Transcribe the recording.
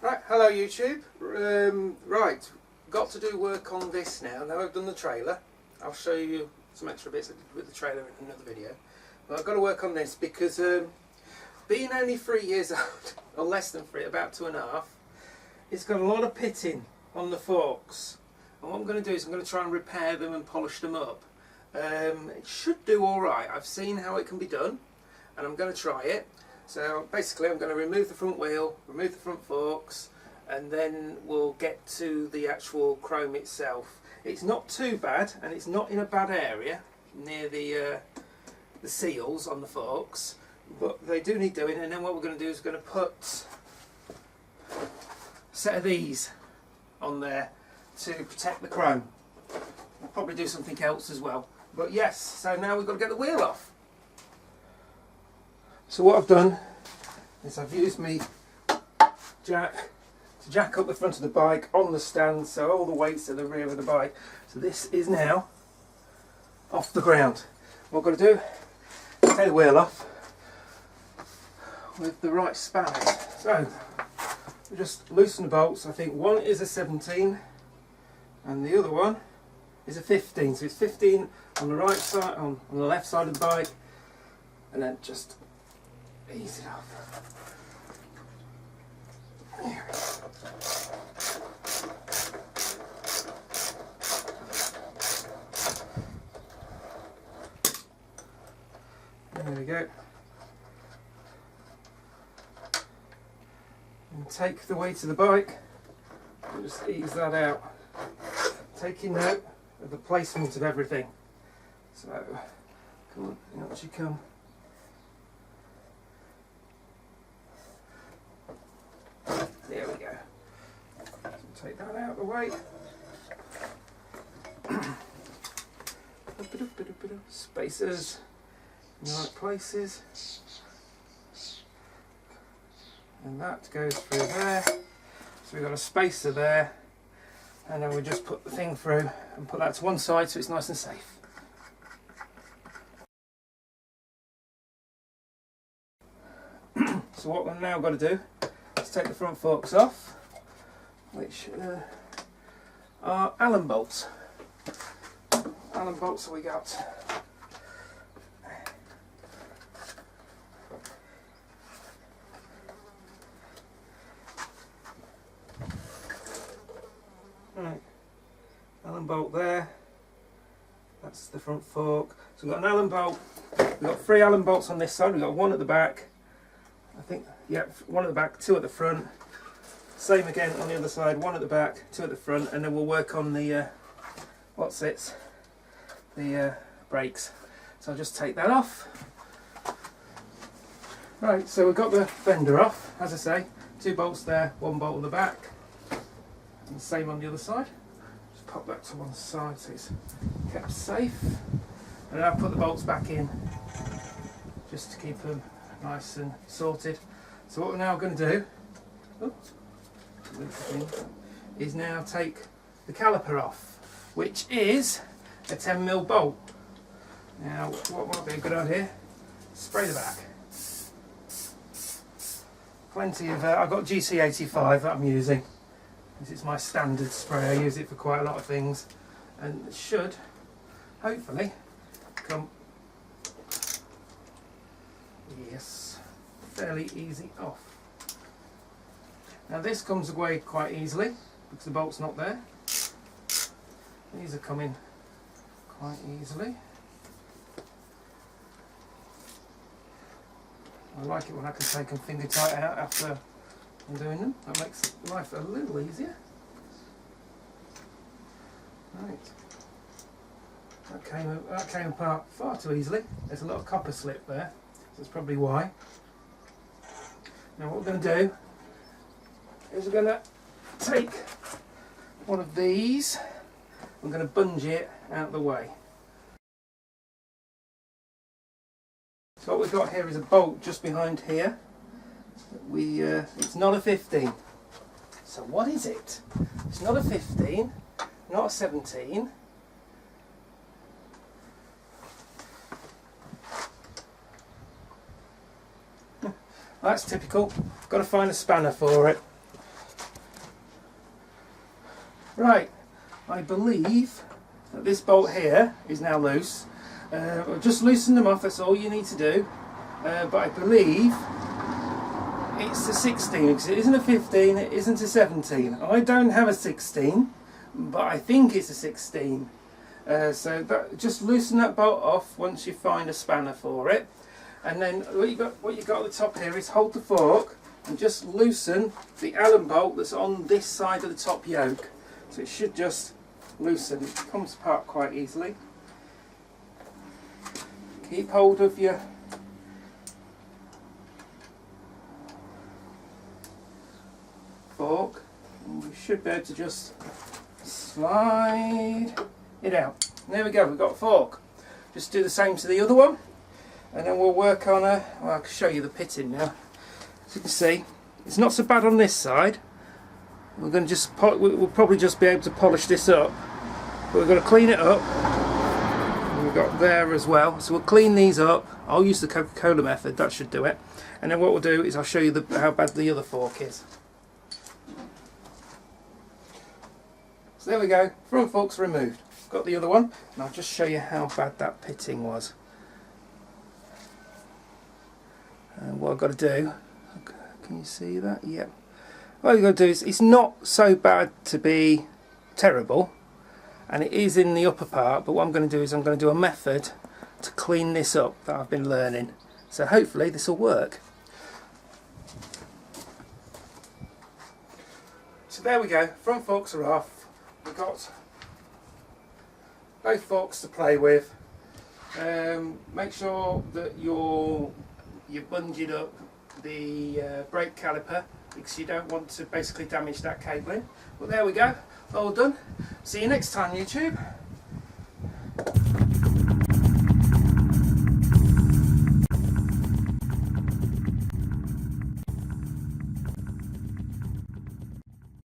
Right, hello YouTube. Right, got to do work on this now. Now I've done the trailer. I'll show you some extra bits with the trailer in another video. But I've got to work on this because being only 3 years old, or less than 3, about 2.5, it's got a lot of pitting on the forks. And what I'm going to do is I'm going to try and repair them and polish them up. It should do alright. I've seen how it can be done and I'm going to try it. So basically I'm going to remove the front wheel, remove the front forks, and then we'll get to the actual chrome itself. It's not too bad, and it's not in a bad area near the seals on the forks, but they do need doing. And then what we're going to do is we're going to put a set of these on there to protect the chrome. We'll probably do something else as well. But yes, so now we've got to get the wheel off. So what I've done is I've used my jack to jack up the front of the bike on the stand, so all the weight's at the rear of the bike. So this is now off the ground. What I've got to do is take the wheel off with the right spanners. So we just loosen the bolts. I think one is a 17 and the other one is a 15. So it's 15 on the right side, on the left side of the bike, and then just ease it off. There we go. And take the weight of the bike and just ease that out. Taking note of the placement of everything. So, come on, out you come. There we go. So take that out of the way. Spacers in the right places. And that goes through there. So we've got a spacer there. And then we just put the thing through and put that to one side so it's nice and safe. So what we've now got to do is take the front forks off, which are Allen bolts. Allen bolts we got. Right, Allen bolt there. That's the front fork. So we've got an Allen bolt. We've got 3 Allen bolts on this side. We've got 1 at the back. I think, yeah, 1 at the back, 2 at the front. Same again on the other side, 1 at the back, 2 at the front, and then we'll work on the the brakes. So I'll just take that off. Right, so we've got the fender off, as I say, 2 bolts there, 1 bolt on the back, and the same on the other side. Just pop that to one side so it's kept safe, and then I'll put the bolts back in just to keep them nice and sorted. So what we're now going to do is now take the caliper off, which is a 10mm bolt. Now what might be a good idea, spray the back. Plenty of, I've got GC85 that I'm using. This is my standard spray, I use it for quite a lot of things, and it should hopefully come, yes, fairly easy off. Now this comes away quite easily because the bolt's not there. These are coming quite easily. I like it when I can take them finger tight out after I'm doing them. That makes life a little easier. Right. That came apart far too easily. There's a lot of copper slip there, so that's probably why. Now what we're going to do is we're going to take one of these, I'm going to bunge it out of the way. So what we've got here is a bolt just behind here. It's not a 15. So what is it? It's not a 15, not a 17. Well, that's typical. Got to find a spanner for it. Right, I believe that this bolt here is now loose. I've just loosened them off, that's all you need to do. But I believe it's a 16, because it isn't a 15, it isn't a 17. I don't have a 16, but I think it's a 16. So just loosen that bolt off once you find a spanner for it. And then what you got at the top here is hold the fork and just loosen the Allen bolt that's on this side of the top yoke. So it should just loosen. It comes apart quite easily. Keep hold of your fork and you should be able to just slide it out. And there we go, we've got a fork. Just do the same to the other one and then we'll work on well, I can show you the pitting now. As you can see, it's not so bad on this side. We're going to just we'll probably just be able to polish this up, but we're going to clean it up. And we've got there as well, so we'll clean these up. I'll use the Coca-Cola method, that should do it. And then what we'll do is I'll show you how bad the other fork is. So there we go, front fork's removed. Got the other one, and I'll just show you how bad that pitting was. And what I've got to do, can you see that? Yep. What you've got to do is, it's not so bad to be terrible, and it is in the upper part, but what I'm going to do is I'm going to do a method to clean this up that I've been learning. So hopefully this will work. So there we go, front forks are off. We've got both forks to play with. Make sure that you bunged up the brake caliper, because you don't want to basically damage that cabling. Well, there we go, all done. See you next time, YouTube.